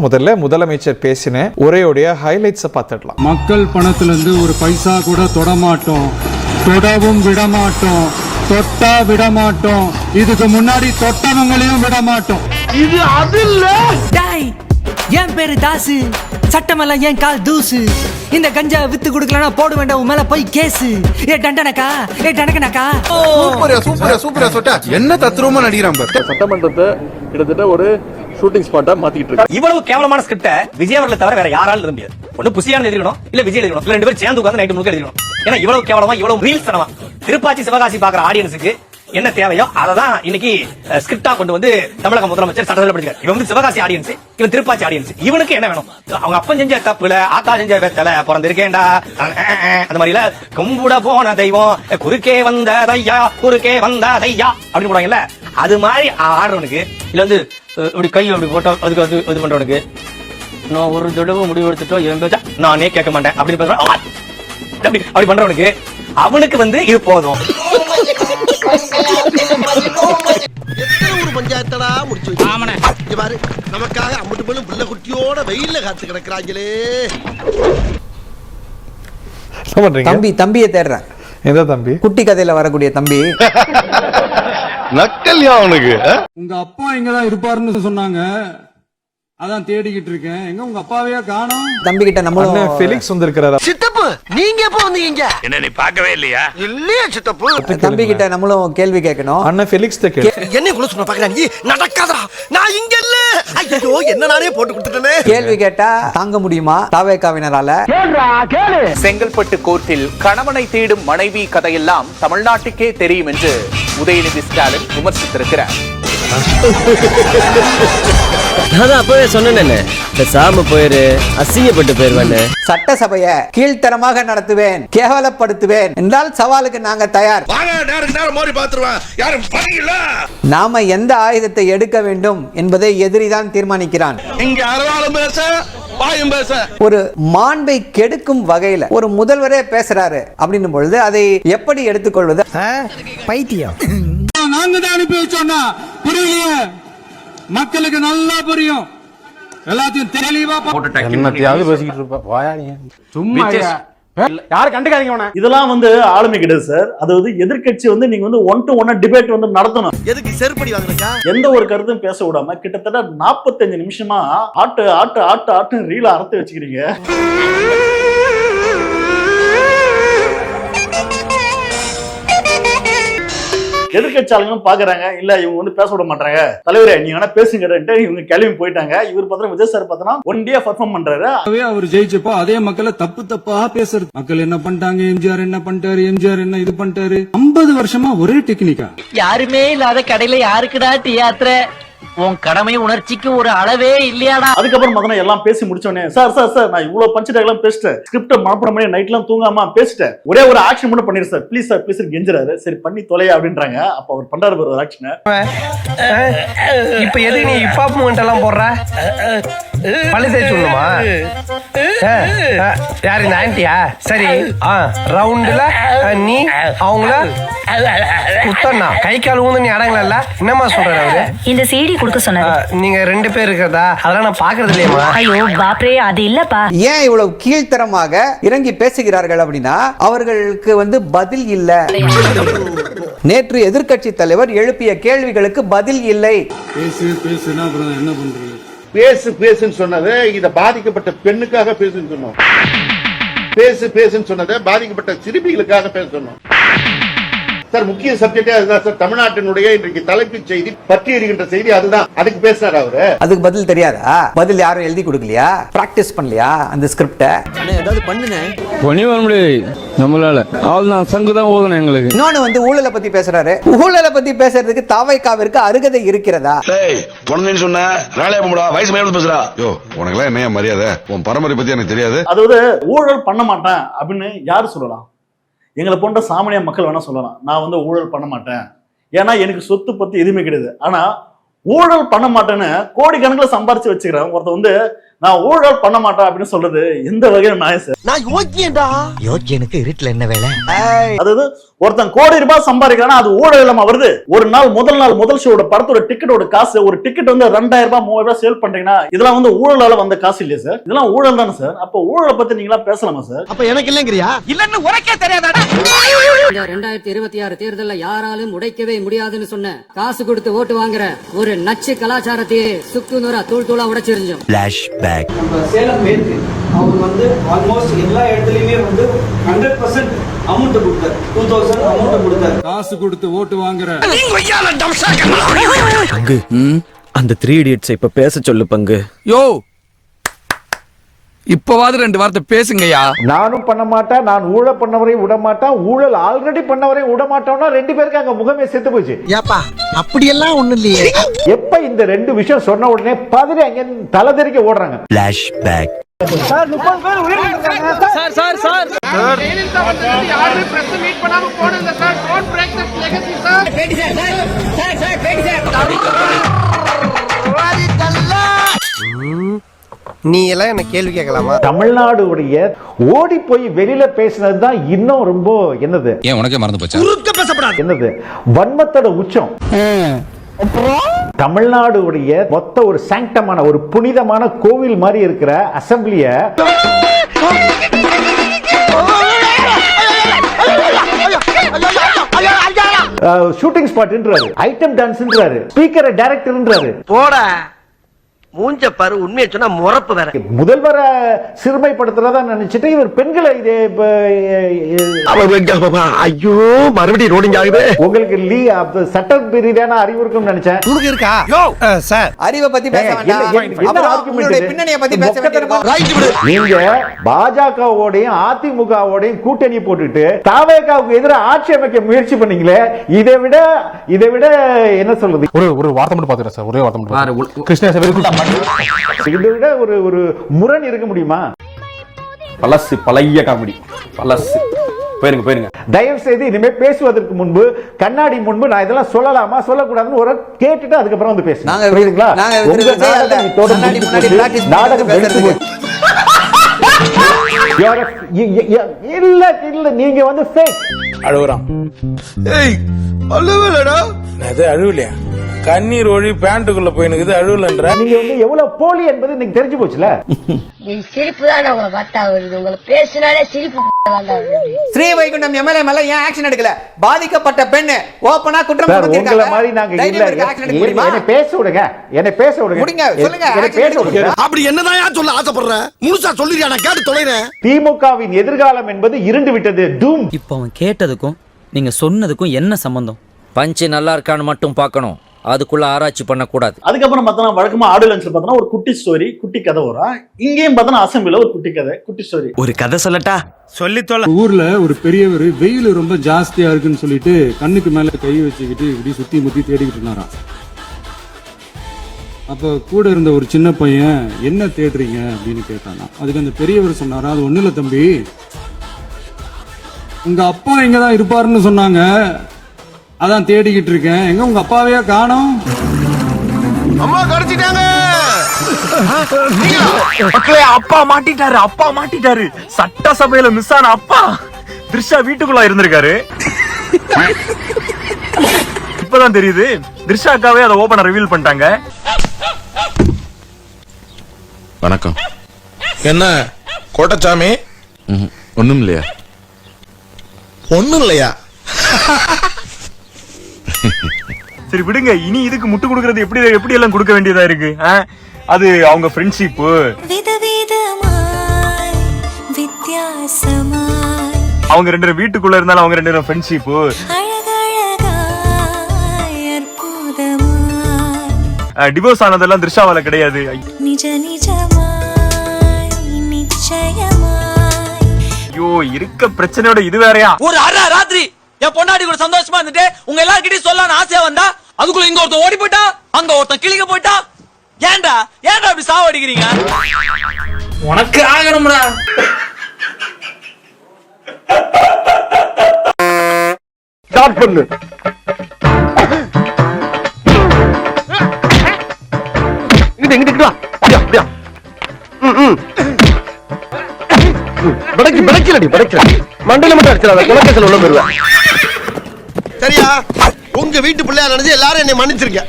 முதல்ல முதலமைச்சர் பேசின உரையுடைய ஹைலைட்ஸை பார்த்துடலாம். மக்கள் பணத்திலிருந்து ஒரு பைசா கூட தொடமாட்டோம், தொடவும் விடமாட்டோம், தொட்டா விடமாட்டோம், இதுக்கு முன்னாடி தொட்டவங்களையும் விடமாட்டோம். இது அது இல்ல. டாய், என் பேரு தாசு, சட்டமெல்லாம் என் கால் தூசு. இந்த கஞ்சா வித்து குடுக்கலனா போட வேண்டாம் உன் மேல போய் கேஸ். ஏ டண்டனக்கா, ஏ டனக்கனக்கா. சூப்பரா சொட்டா என்ன தத்ரூபமா நடிக்கிறான் பாரு. சட்டமன்றத்தை கிட்டத்தட்ட ஒரு ஷூட்டிங் ஸ்பாட்டா மாத்திட்டு இருக்கு. இவ்வளவு கேவலமான ஸ்கிரிப்ட விஜய் அவர்களை தவிர வேற யாராலும் எழுத முடியாது. ஒண்ணு புசியான எழுதணும், இல்ல விஜய் எழுதணும், இல்ல ரெண்டு பேரும் சேர்ந்து உட்கார்ந்து நைட்டு முழுக்க எழுதணும். ஏன்னா இவ்வளவு கேவலமா இவ்வளவு ரீல்ஸ் தனமா திருப்பாச்சி சிவகாசி பாக்குற ஆடியன்ஸுக்கு என்ன தேவையோ அததான் இன்னைக்கு ஸ்கிரிப்டா கொண்டு வந்து தமிழக முதலமைச்சர் சட்டத்தில் படிக்கிறார். இவன் வந்து சிவகாசி ஆடியன்ஸ், இவன் திருப்பாச்சி ஆடியன்ஸ். இவனுக்கு என்ன வேணும்? அவங்க அப்பன் செஞ்ச தப்புல ஆத்தா செஞ்ச வெத்தல பிறந்திருக்கேன்டா அந்த மாதிரில கும்பிட போன தெய்வம் குறுக்கே வந்த தையா குறுக்கே வந்த தையா அப்படின்னு போடுவாங்கல்ல, அது மாதிரி ஆடுறவனுக்கு இல்ல வந்து இப்படி கை அப்படி போட்டோ அதுக்கு வந்து இது பண்றவனுக்கு நான் ஒரு தடவை முடிவு எடுத்துட்டோம் என் பேச்சா நானே கேட்க மாட்டேன் அப்படின்னு அப்படி பண்றவனுக்கு அவனுக்கு வந்து இது போதும். பஞ்சாயத்தடா முடிச்சு பாரு, நமக்காக அம்பட்டு போலும் புள்ள குட்டியோட வெயில்ல காத்து கிடக்குறாங்களே. தம்பியை தேடுறேன். எந்த தம்பி? குட்டி கதையில வரக்கூடிய தம்பி. நக்கல்யா அவனுக்கு. உங்க அப்பா இங்கதான் இருப்பாருன்னு சொன்னாங்க, அதான் தேடிக்கிட்டு இருக்கேன். எங்க உங்க அப்பாவையா காணோம்? தம்பி கிட்ட நம்ம ஃபெலிக்ஸ் வந்திருக்கிறாரா? சித்தப்பு நீங்க எப்ப வந்தீங்க? என்ன நீ பார்க்கவே இல்லையா? இல்லையா சித்தப்பு? தம்பி கிட்ட நம்மளும் கேள்வி கேட்கணும். அண்ணன் ஃபெலிக்ஸ் தான் கேளு. என்ன குள்ள சொன்ன பாக்குறேன் நீ நடக்காதடா, நான் இங்க இல்ல. ஐயோ என்ன நானே போட்டு கொடுத்துட்டேனே. கேள்வி கேட்டா தாங்க முடியுமா தாவேகாவினரால? செங்கல்பட்டு கோர்ட்டில் கணவனை தேடும் மனைவி கதையெல்லாம் தமிழ்நாட்டுக்கே தெரியும் என்று உதயநிதி ஸ்டாலின் விமர்சித்திருக்கிறார். நான் அப்பவே சொன்னேன், சாம போயிரு அசிங்கப்பட்டு போயிருவேன். சட்டசபையை கீழ்த்தரமாக நடத்துவேன், கேவலப்படுத்துவேன் என்றால் சவாலுக்கு நாங்க தயார். நாம எந்த ஆயுதத்தை எடுக்க வேண்டும் என்பதை எதிரிதான் தீர்மானிக்கிறான். ஒரு மாண்பை கெடுக்கும் வகையில ஒரு முதல்வரே பேசுறாரு அப்படின்னும் பொழுது அதை எப்படி எடுத்துக்கொள்வது? பைத்தியம். நாங்க தான் அனுப்பி வச்சோம்னா புரியலையே, மக்களுக்கு நல்லா புரியும். எல்லாத்தையும் தெளிவா என்னத்தையாவது பேசிக்கிட்டு இருப்பா. சும்மா யாரும் கண்டுக்காதீங்க. இதெல்லாம் வந்து ஆளுமை கிடையாது சார். அதாவது எதிர்கட்சி வந்து நீங்க வந்து 1 to 1 டிபேட் வந்து நடத்தணும். எதுக்கு செருப்படி வாங்குறீங்க? எந்த ஒரு கருத்தும் பேச விடாம கிட்டத்தட்ட 45 நிமிஷமா ஆட்டு ஆட்டு ஆட்டு ஆட்டு ரீல அறுத்து வச்சுக்கிறீங்க. எதிர்கட்சியாளர்களும் பாக்குறாங்க, இல்ல இவங்க வந்து பேச விட மாட்டாங்க, தலைவரே நீங்க வேணா பேசுங்கன்ட்டு இவங்க கிளம்பி போயிட்டாங்க. இவர் பார்த்தா விஜய் சார் பார்த்தா ஒன் டே பர்ஃபார்ம் பண்றாரு. அவர் ஜெயிச்சப்போ அதே மக்களை தப்பு தப்பா பேசுறது. மக்கள் என்ன பண்ணிட்டாங்க, எம்ஜிஆர் என்ன பண்ணிட்டாரு, எம்ஜிஆர் என்ன இது பண்ணிட்டாரு. 50 வருஷமா ஒரே டெக்னிக்கா. யாருமே இல்லாத கடையில யாருக்குடா டீ ஆத்துற? உன் கடமை உணர்ச்சிக்கு ஒரு அளவே இல்லையாடா. அதுக்கப்புறம் பார்த்தா எல்லாம் பேசி முடிச்சோடனே சார் சார் சார் நான் இவ்வளவு பஞ்ச் டயலாக் பேசிட்டேன், ஸ்கிரிப்ட் மனப்பாடம் பண்ணி நைட் எல்லாம் தூங்காம பேசிட்டேன், ஒரே ஒரு ஆக்ஷன் மட்டும் பண்ணிரு சார் ப்ளீஸ் சார் ப்ளீஸ் கெஞ்சுறாரு. சரி பண்ணி தொலையா அப்படின்றாங்க. அப்ப அவர் பண்றாரு ஒரு ஆக்ஷன். இப்ப எது நீ ஹிப்ஹாப் மூமெண்ட் எல்லாம் போடுற? பழுதே சொல்லுமா? யாரு இந்த ஆன்ட்டியா? சரி ரவுண்டுல நீ அவங்கள குத்தனா கை கால் ஊந்து நீ அடங்கல. என்னமா சொல்றாரு அவரு? இந்த சிடி கொடுக்க சொன்னாரு. நீங்க 2 பேர் இருக்கிறதா? அதெல்லாம் நான் பாக்குறது இல்லையம்மா. ஐயோ பாப்ரே, அது இல்லப்பா. ஏன் இவ்வளவு கீழ்த்தரமாக இறங்கி பேசுகிறார்கள் அப்படின்னா அவர்களுக்கு வந்து பதில் இல்ல. நேற்று எதிர்க்கட்சி தலைவர் எழுப்பிய கேள்விகளுக்கு பதில் இல்லை. பேசுனா அப்புறம் என்ன பண்றது? பேசுன்னு சொன்னது இத பாதிக்கப்பட்ட பெண்ணுக்காக பேசுன்னு சொன்னோம். பேசுன்னு சொன்னதை பாதிக்கப்பட்ட சிறுமிகளுக்காக பேச சொன்னோம். சார் முக்கிய சப்ஜெக்டே அதுதான் சார். தமிழ்நாட்டினுடைய இன்றைக்கு தலைப்புச் செய்தி பற்றி எறிகின்ற செய்தி அதுதான். அதுக்கு பேசினார் அவரு. அதுக்கு பதில் தெரியாதா? பதில் யாரும் எழுதி கொடுக்கலையா? பிராக்டிஸ் பண்ணலையா அந்த ஸ்கிரிப்ட? ஏதாவது பண்ணுனே பண்ணி வர முடியாது நம்மளால. நான் சங்கு தான் ஓதணும் எங்களுக்கு. இன்னொன்னு வந்து ஊழலை பத்தி பேசுறாரு. ஊழலை பத்தி பேசுறதுக்கு தாவைக்காவிற்கு அருகதை இருக்கிறதா? பொண்ணுன்னு சொன்ன ராளையா போடா வயசு மேல பேசுறா. யோ உனக்கு என்ன மரியாதை? உன் பரம்பரை பத்தி எனக்கு தெரியாது. அதாவது ஊழல் பண்ண மாட்டேன் அப்படின்னு யாரு சொல்லலாம்? எங்களை போன்ற சாமானிய மக்கள் வேணா சொல்லலாம், நான் வந்து ஊழல் பண்ண மாட்டேன், ஏன்னா எனக்கு சொத்து பத்தி எதுவுமே கிடையாது. ஆனா ஊழல் பண்ண மாட்டேன்னு கோடிக்கணக்கில் சம்பாரிச்சு வச்சுக்கிறேன் ஒருத்தர் வந்து நான் ஊழல் பண்ண மாட்டேன் அப்படின்னு சொல்றது எந்த வகையில நியாயம் சார்? நான் யோக்கியேன்டா. யோக்கியனுக்கு இருட்டுல என்ன வேலை? அதாவது ஒருத்தன் கோடி ரூபாய் சம்பாதிக்கிறானா அது ஊழல் இல்லாம வருது. ஒரு நாள் முதல் ஷோட படத்தோட டிக்கெட்டோட காசு, ஒரு டிக்கெட் வந்து 2000 ரூபாய் 3000 ரூபாய் சேல் பண்றீங்கன்னா இதெல்லாம் வந்து ஊழலால வந்த காசு இல்லையா சார்? இதெல்லாம் ஊழல் தானே சார்? அப்ப ஊழலை பத்தி நீங்களா பேசலாமா சார்? அப்ப எனக்கு இல்லங்கறியா? இல்லன்னு உனக்கே தெரியாதாடா? 2026 தேர்தல்ல யாராலும் உடைக்கவே முடியாதுன்னு சொன்ன காசு கொடுத்து ஓட்டு வாங்குற ஒரு நச்சு கலாச்சாரத்தையே சுக்கு நூறா தூள் தூளா உடைச்சிருந்தோம். நம்ம சேலம் மேற்கு அவர் வந்து ஆல்மோஸ்ட் எல்லா இடத்துலயுமே வந்து 100% அமௌண்ட் கொடுத்தாரு. 2000 அமௌண்ட் கொடுத்தாரு. காசு கொடுத்து ஓட்டு வாங்குற பங்கு அந்த 3 இடியட்ஸ் இப்ப பேச சொல்லு பங்கு. யோ இப்பவாது 2 வார்த்தை பேசுங்கய்யா. நானும் பண்ண மாட்டேன், நான் ஊழல் பண்ணவரை விட மாட்டேன், ஊழல் ஆல்ரெடி பண்ணவரை விட மாட்டோம்னா 2 பேருக்கு அங்க முகமே செத்து போச்சு. ஏப்பா அப்படியெல்லாம் ஒண்ணு இல்லையே. எப்ப இந்த 2 விஷயம் சொன்ன உடனே பதறி அங்க தலை தெறிக்க ஓடுறாங்க. நீ எல்லாம் என்ன கேள்வி கேட்கலாமா? தமிழ்நாடுடைய ஓடி போய் வெளியில பேசினதுதான் இன்னும் ரொம்ப என்னது, ஏன் உனக்கே மறந்து போச்சா? என்னது வன்மத்தோட உச்சம். தமிழ்நாடுடைய மொத்த ஒரு சாங்டமான ஒரு புனிதமான கோவில் மாதிரி இருக்கிற அசெம்பிளிய ஷூட்டிங் ஸ்பாட்ன்றாரு, ஐட்டம் டான்ஸ்ன்றாரு, ஸ்பீக்கரை டைரக்டர்ன்றாரு. போட மூஞ்ச பாரு, உண்மையை சொன்னா முறப்பு வேற. முதல்வரை சிறுமைப்படுத்துறதா நினைச்சிட்டு இவர் பெண்களை ஐயோ மறுபடியும் ரோடிங் ஆகுது. உங்களுக்கு சட்ட ரீதியான அறிவு இருக்கும்னு நினைச்சேன். உனக்கு இருக்கா? சார் அறிவை பத்தி பேச வேண்டாம். பின்னணியை பத்தி பேச வேண்டாம். நீங்க பாஜகவோடையும் அதிமுகவோடையும் கூட்டணி போட்டுட்டு தாவேகாவுக்கு எதிராக ஆட்சி அமைக்க முயற்சி பண்ணீங்களே, இதை விட என்ன சொல்றது? ஒரு வார்த்தை மட்டும் பாத்துறேன் சார். ஒரே வார்த்தை மட்டும். கிருஷ்ணா இதை விட ஒரு முரண் இருக்க முடியுமா? பழசு பழைய காமெடி பழசு. போயிருங்க. தயவு செய்து இனிமே பேசுவதற்கு முன்பு கண்ணாடி முன்பு நான் இதெல்லாம் சொல்லலாமா சொல்லக்கூடாதுன்னு ஒரு கேட்டுட்டு அதுக்கப்புறம் வந்து பேசுங்க. இல்ல நீங்க வந்து அழுகுறான். அழுவலையா? கண்ணீர் ஒழி பேண்ட்டுக்குள்ள போயினுக்குது, அழுவலன்ற. நீங்க வந்து எவ்வளவு போலி என்பது இன்னைக்கு தெரிஞ்சு போச்சுல. சிரிப்பு தான் உங்களை பார்த்தா வருது. உங்களை பேசினாலே சிரிப்பு. ஸ்ரீவைகுண்டம் எம்எல்ஏ மேல ஏன் ஆக்ஷன் எடுக்கல? பாதிக்கப்பட்ட பெண் ஓபனா குற்றம் சுமத்திருக்காங்க. உங்கள மாதிரி நாங்க இல்ல. என்ன பேச விடுங்க. சொல்லுங்க. அப்படி என்னதான் சொல்ல ஆசைப்படுற? முழுசா சொல்லிறியா? நான் கேட்டு தொலைறேன். திமுகவின் எதிர்காலம் என்பது இருண்டு விட்டது. டூம். இப்போ அவன் கேட்டதுக்கும் நீங்க சொன்னதுக்கும் என்ன சம்பந்தம்? பஞ்சு நல்லா இருக்கான்னு மட்டும் பார்க்கணும், அதுக்குள்ள ஆராய்ச்சி பண்ண கூடாது. அதுக்கப்புறம் பார்த்தா வழக்கமா ஆடியோ லஞ்ச்ல பார்த்தா ஒரு குட்டி ஸ்டோரி, குட்டி கதை வரும். இங்கேயும் பார்த்தா அசம்பிளில ஒரு குட்டி கதை, குட்டி ஸ்டோரி. ஒரு கதை சொல்லட்டா? சொல்லி தொலை. ஊர்ல ஒரு பெரியவர் வெயில் ரொம்ப ஜாஸ்தியா இருக்குன்னு சொல்லிட்டு கண்ணுக்கு மேல கை வச்சுக்கிட்டு இப்படி சுத்தி முத்தி தேடிக்கிட்டு இருந்தாராம். அப்ப கூட இருந்த ஒரு சின்ன பையன் என்ன தேடுறீங்க அப்படின்னு கேட்டானா. அதுக்கு அந்த பெரியவர் சொன்னாரா, அது ஒண்ணு இல்ல தம்பி, உங்க அப்பா இங்கதான் இருப்பாருன்னு சொன்னாங்க, அதான் தேடிக்கிட்டு இருக்கேன். எங்க உங்க அப்பாவையா காணோம்? அம்மா கடத்திட்டாங்க. மக்களே, அப்பா மாட்டிட்டாரு. சட்டசபையில மிஸ் ஆன அப்பா திரிஷா வீட்டுக்குள்ள இருந்திருக்காரு. இப்பதான் தெரியுது, திரிஷாக்காவே அதை ஓபனா ரிவீல் பண்ணிட்டாங்க. வணக்கம். என்ன கோட்டச்சாமி? ஒண்ணும் இல்லையா? ஒண்ணும் இல்லையா? சரி விடுங்க, இனி இதுக்கு முட்டு கொடுக்கறது எப்படி எல்லாம் கொடுக்க வேண்டியதா இருக்கு. அது அவங்க ஃப்ரெண்ட்ஷிப். அவங்க 2 பேரும் வீட்டுக்குள்ள இருந்தாலும் அவங்க 2 பேரும் ஃப்ரெண்ட்ஷிப். டிவோர்ஸ் ஆனதெல்லாம் திரிஷாவால கிடையாது. ஐயோ, இருக்க பிரச்சனையோட இது வேறயா? ஒரு அரை ராத்திரி என் பொண்டாடி கூட சந்தோஷமா இருந்துட்டு உங்க எல்லார்கிட்டயும் சொல்லலாம்னு ஆசையா வந்தா அதுக்குள்ள இங்க ஒருத்தன் ஓடி போயிட்டா, அங்க ஒருத்தன் கிளிக்க போயிட்டா. ஏன்டா அப்படி சாவடிக்கிறீங்க? உனக்கு ஆகணும்டா. ஸ்டார்ட் பண்ணு. இங்கிட்டு வா. அப்படியா. படைக்கலடி படைக்கல மண்டல மட்டும் அடிச்சிடாத குலக்கேசல் உள்ள போயிருவேன் சரியா உங்க வீட்டு பிள்ளையா நினைச்சு எல்லாரும் என்னை மன்னிச்சிருக்க